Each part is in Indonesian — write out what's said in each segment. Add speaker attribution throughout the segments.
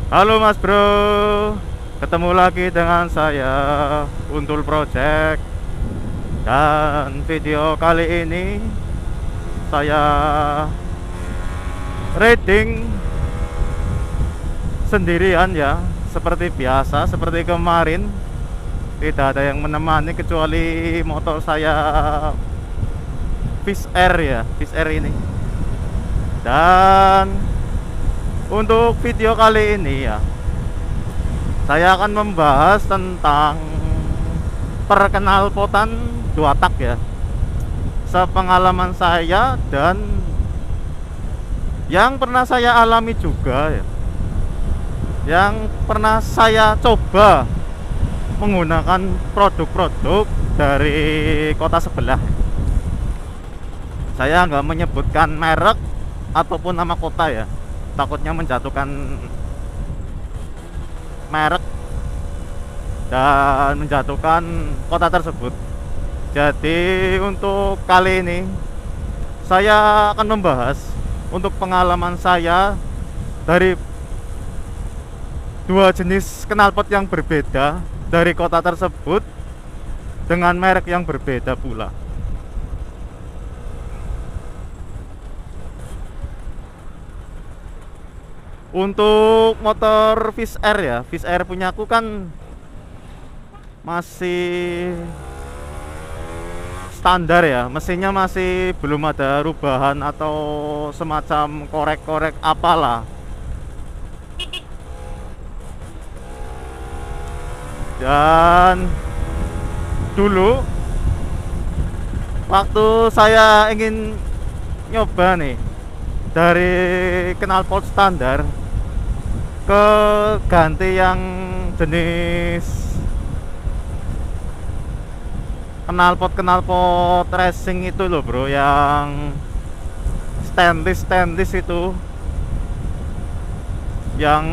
Speaker 1: Halo Mas Bro, ketemu lagi dengan saya Untul Project. Dan video kali ini saya rating sendirian ya, seperti biasa, seperti kemarin. Tidak ada yang menemani kecuali motor saya Fish Air ya, Fish Air ini. Dan untuk video kali ini ya, saya akan membahas tentang perkenalpotan dua tak ya, sepengalaman saya dan yang pernah saya alami juga ya, yang pernah saya coba menggunakan produk-produk dari kota sebelah. Saya nggak menyebutkan merek ataupun nama kota ya, takutnya menjatuhkan merek dan menjatuhkan kota tersebut. Jadi untuk kali ini saya akan membahas untuk pengalaman saya dari dua jenis knalpot yang berbeda dari kota tersebut dengan merek yang berbeda pula. Untuk motor Fish Air ya, Fish Air punya aku kan masih standar ya, mesinnya masih belum ada perubahan atau semacam korek-korek apalah. Dan dulu waktu saya ingin nyoba nih dari knalpot standar ke ganti yang jenis knalpot racing itu loh bro, yang stainless itu, yang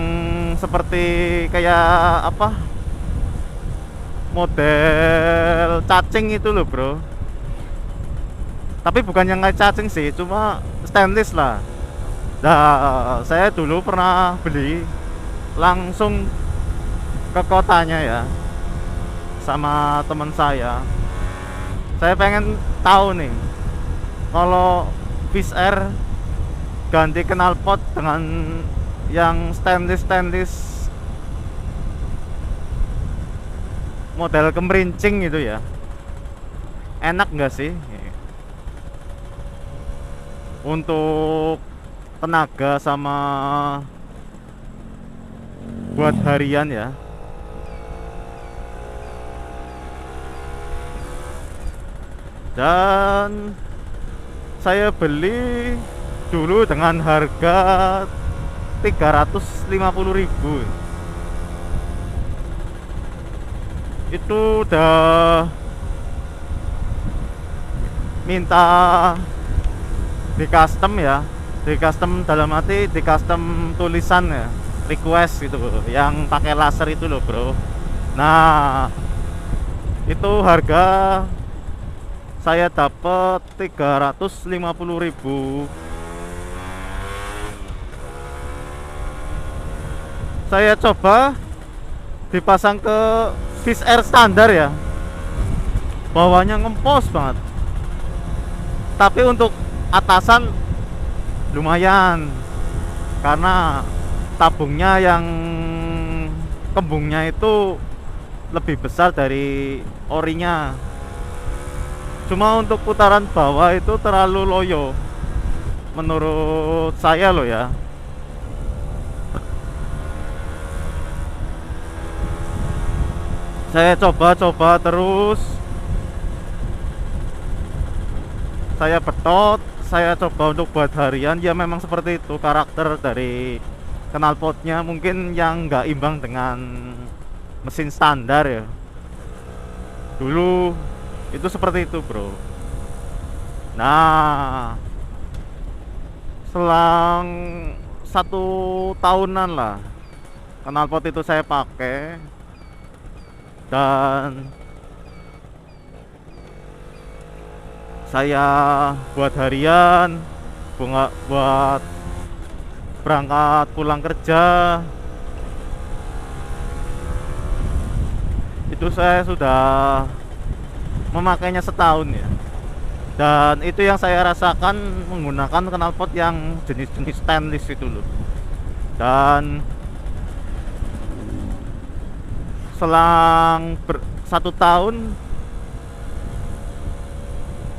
Speaker 1: seperti kayak apa, model cacing itu loh bro. Tapi bukan yang kayak cacing sih, cuma stainless lah. Nah, saya dulu pernah beli langsung ke kotanya ya, sama teman saya. Saya pengen tahu nih, kalau Fish Air ganti knalpot dengan yang stainless model kemerincing itu ya, enak nggak sih untuk tenaga sama buat harian ya. Dan saya beli dulu dengan harga 350.000. Itu udah minta di custom ya, di custom dalam arti di custom tulisan ya, request gitu yang pakai laser itu loh bro. Nah, itu harga saya dapat 350.000. Saya coba dipasang ke Fish Air standar ya, bawahnya ngempos banget, tapi untuk atasan lumayan karena tabungnya yang kembungnya itu lebih besar dari orinya. Cuma untuk putaran bawah itu terlalu loyo menurut saya loh ya. Saya coba-coba terus, saya betot, saya coba untuk buat harian ya, memang seperti itu karakter dari knalpotnya, mungkin yang nggak imbang dengan mesin standar ya. Dulu itu seperti itu bro. Nah, selang 1 tahunan lah knalpot itu saya pakai, dan saya buat harian, buat berangkat pulang kerja, itu saya sudah memakainya setahun ya. Dan itu yang saya rasakan menggunakan knalpot yang jenis-jenis stainless itu loh. Dan selang 1 tahun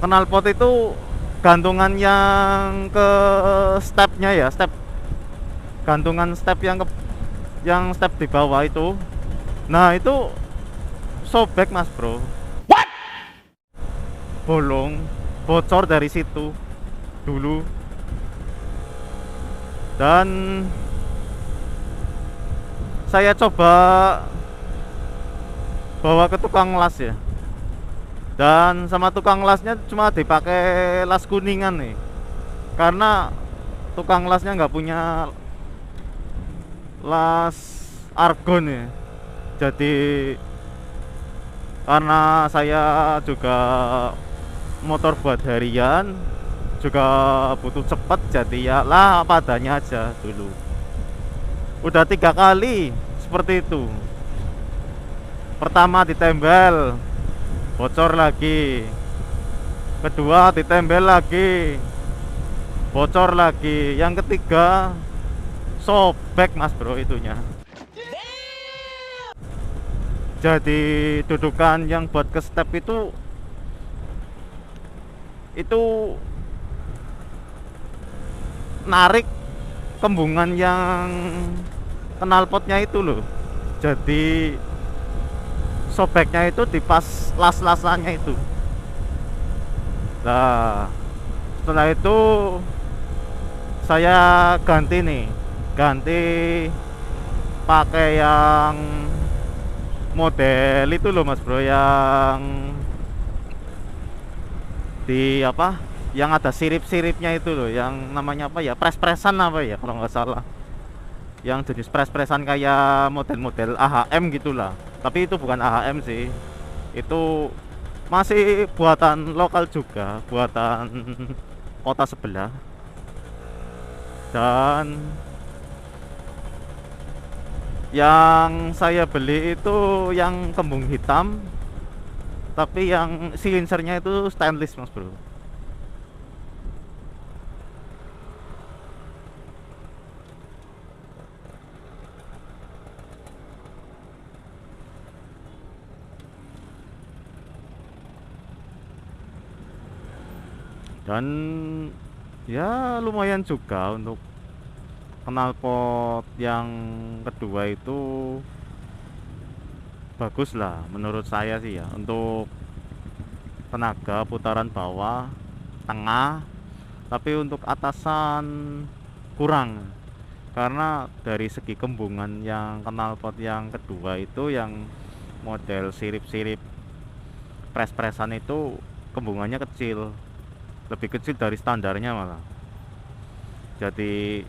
Speaker 1: knalpot itu gantungan yang ke stepnya ya, gantungan step yang step di bawah itu, nah itu sobek mas bro. Bolong, bocor dari situ dulu. Dan saya coba bawa ke tukang las ya, dan sama tukang lasnya cuma dipakai las kuningan nih, karena tukang lasnya nggak punya las argon ya. Jadi karena saya juga motor buat harian, juga butuh cepet, jadi ya lah apa adanya aja dulu. Udah 3 kali seperti itu. Pertama ditembel, bocor lagi. Kedua ditembel lagi, bocor lagi. Yang ketiga sobek mas bro itunya. Jadi dudukan yang buat ke step itu narik kembungan yang knalpotnya itu loh. Jadi sobeknya itu di pas las-lasannya itu. Nah setelah itu saya ganti pakai yang model itu loh mas bro, yang di apa, yang ada sirip-siripnya itu loh, yang namanya apa ya, pres-presan apa ya kalau nggak salah, yang jenis pres-presan kayak model-model AHM gitulah. Tapi itu bukan AHM sih, itu masih buatan lokal juga, buatan kota sebelah. Dan yang saya beli itu yang kembung hitam, tapi yang silinsernya itu stainless mas bro. Dan ya lumayan juga untuk knalpot yang kedua itu, bagus lah menurut saya sih ya, untuk tenaga putaran bawah, tengah, tapi untuk atasan kurang, karena dari segi kembungan yang knalpot yang kedua itu yang model sirip-sirip pres-presan itu kembungannya kecil, lebih kecil dari standarnya malah. Jadi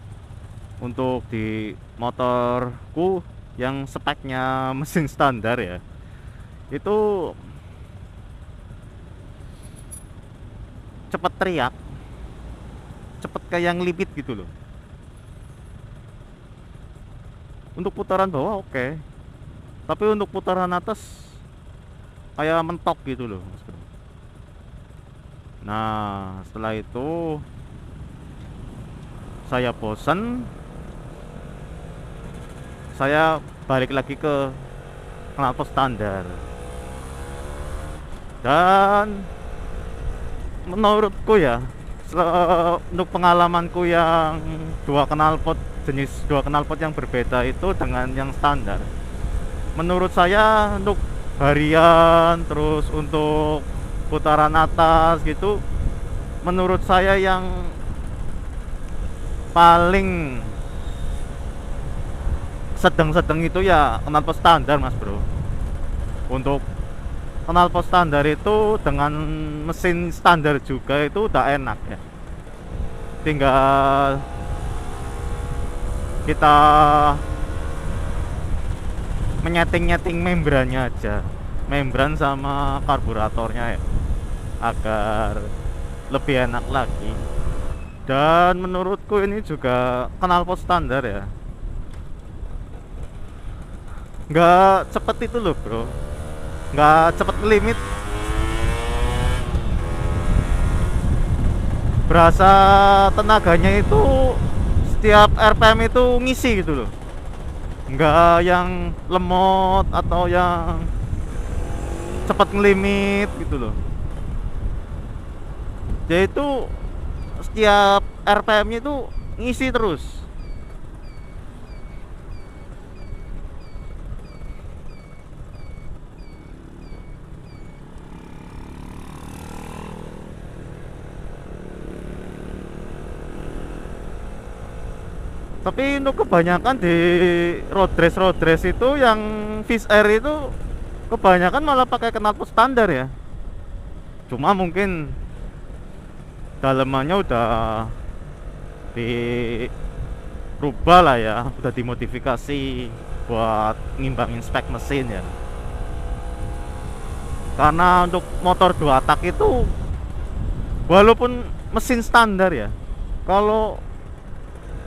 Speaker 1: untuk di motorku yang speknya mesin standar ya, itu cepet teriak, cepet kayak yang lipit gitu loh. Untuk putaran bawah oke, tapi untuk putaran atas kayak mentok gitu loh. Nah setelah itu saya bosen, saya balik lagi ke knalpot standar. Dan menurutku ya, untuk pengalamanku yang dua knalpot yang berbeda itu dengan yang standar, menurut saya untuk harian terus untuk putaran atas gitu, menurut saya yang paling sedang-sedang itu ya knalpot standar mas bro. Untuk knalpot standar itu dengan mesin standar juga itu udah enak ya, tinggal kita menyeting-nyeting membrannya aja, membran sama karburatornya ya, agar lebih enak lagi. Dan menurutku ini juga knalpot standar ya, nggak cepet itu loh bro. nggak cepet limit, berasa tenaganya itu setiap RPM itu ngisi gitu loh, nggak yang lemot atau yang cepet ngelimit gitu loh. Jadi itu setiap RPM-nya itu ngisi terus. Tapi untuk kebanyakan di road race itu yang Fish Air itu kebanyakan malah pakai knalpot standar ya. Cuma mungkin dalemannya udah dirubah lah ya, udah dimodifikasi buat ngimbangin spek mesin ya. Karena untuk motor 2 tak itu walaupun mesin standar ya, kalau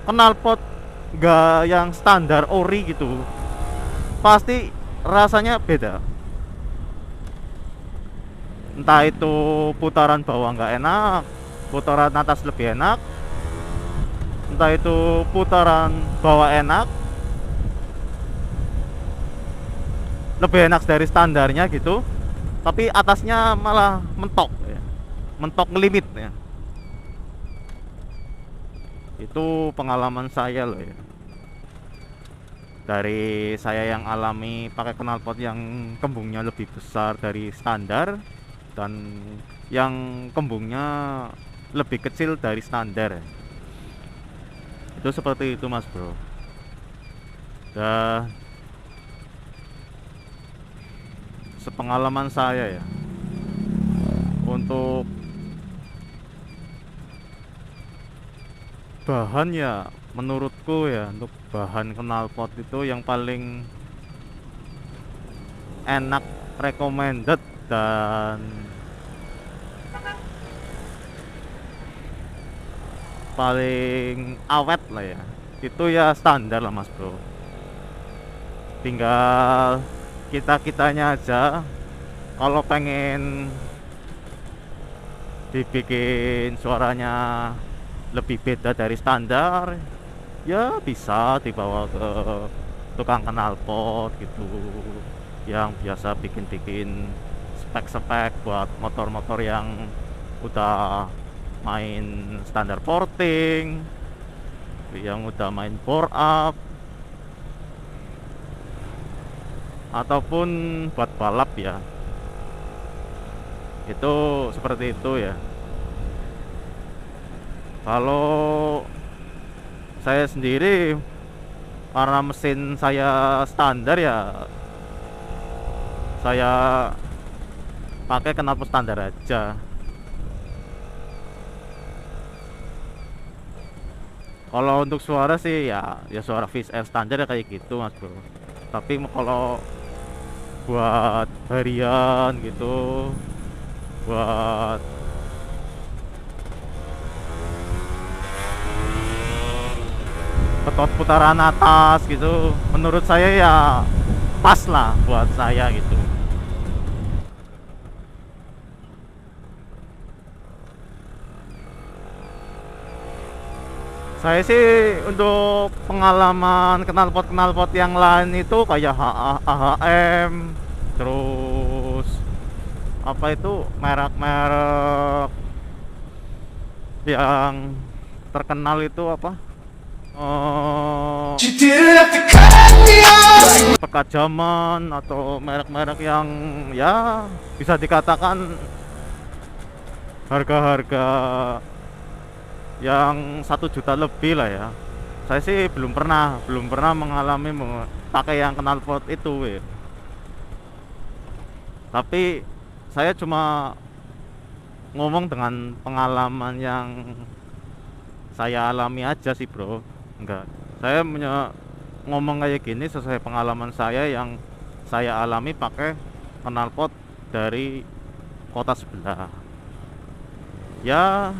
Speaker 1: knalpot nggak yang standar ori gitu, pasti rasanya beda. Entah itu putaran bawah nggak enak, putaran atas lebih enak, entah itu putaran bawah enak, lebih enak dari standarnya gitu, tapi atasnya malah mentok ya, mentok ngelimit ya. Itu pengalaman saya loh ya, dari saya yang alami pakai knalpot yang kembungnya lebih besar dari standar dan yang kembungnya lebih kecil dari standar ya. Itu seperti itu mas bro. Dan sepengalaman saya ya, untuk bahan ya, menurutku ya, untuk bahan knalpot itu yang paling enak, recommended, dan paling awet lah ya, itu ya standar lah mas bro. Tinggal kitanya aja kalau pengen dibikin suaranya lebih beda dari standar, ya bisa dibawa ke tukang knalpot gitu, yang biasa bikin spek-spek buat motor-motor yang udah main standar porting, yang udah main bore up, ataupun buat balap ya. Itu seperti itu ya. Kalau saya sendiri, karena mesin saya standar ya, saya pakai knalpot standar aja. Kalau untuk suara sih ya suara Fish Air standar ya kayak gitu mas bro. Tapi kalau buat harian gitu, buat betot putaran atas gitu, menurut saya ya pas lah buat saya gitu. Saya sih untuk pengalaman knalpot yang lain itu kayak AHM, terus apa itu merek-merek yang terkenal itu apa? Pekajaman atau merek-merek yang ya bisa dikatakan harga-harga yang 1 juta lebih lah ya. Saya sih belum pernah mengalami pakai yang knalpot itu ya. Tapi saya cuma ngomong dengan pengalaman yang saya alami aja sih bro. Enggak, saya ngomong kayak gini sesuai pengalaman saya yang saya alami pakai knalpot dari kota sebelah ya.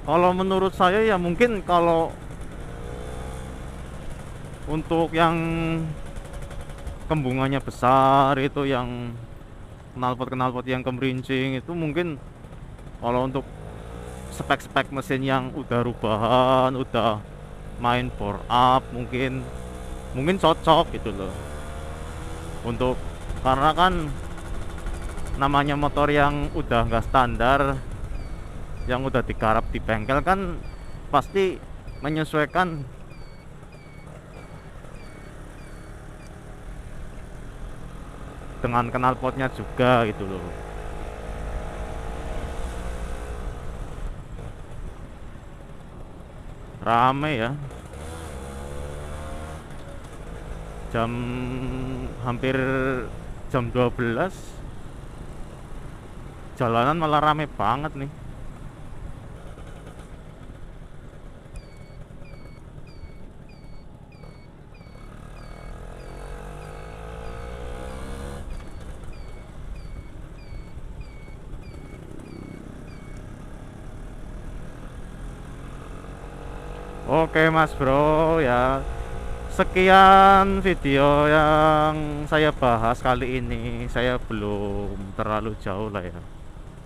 Speaker 1: Kalau menurut saya ya mungkin kalau Untuk yang kembungannya besar itu, yang knalpot yang kemerincing itu, mungkin kalau untuk spek-spek mesin yang udah rubahan, udah main bore up, mungkin cocok gitu loh. Untuk karena kan namanya motor yang udah nggak standar, yang udah digarap di bengkel kan pasti menyesuaikan dengan knalpotnya juga gitu loh. Rame ya, jam hampir jam 12 jalanan malah rame banget nih. Oke Mas Bro ya, sekian video yang saya bahas kali ini. Saya belum terlalu jauh lah ya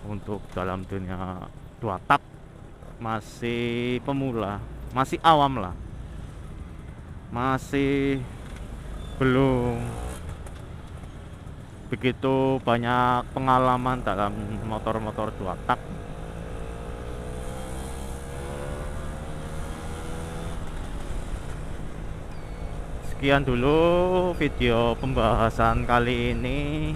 Speaker 1: untuk dalam dunia dua tak, masih pemula, masih awam lah, masih belum begitu banyak pengalaman dalam motor-motor dua tak. Sekian dulu video pembahasan kali ini,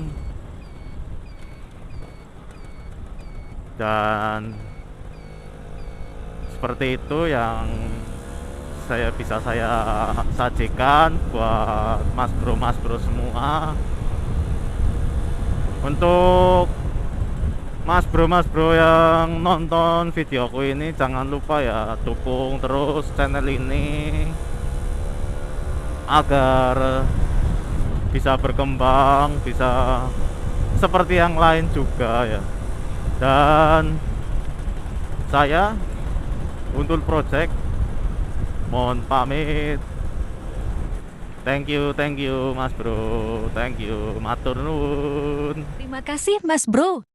Speaker 1: dan seperti itu yang bisa saya sajikan buat mas bro semua. Untuk mas bro yang nonton videoku ini, jangan lupa ya dukung terus channel ini agar bisa berkembang, bisa seperti yang lain juga ya. Dan saya Untul Project mohon pamit. Thank you Mas Bro, thank you, matur nuwun.
Speaker 2: Terima kasih Mas Bro.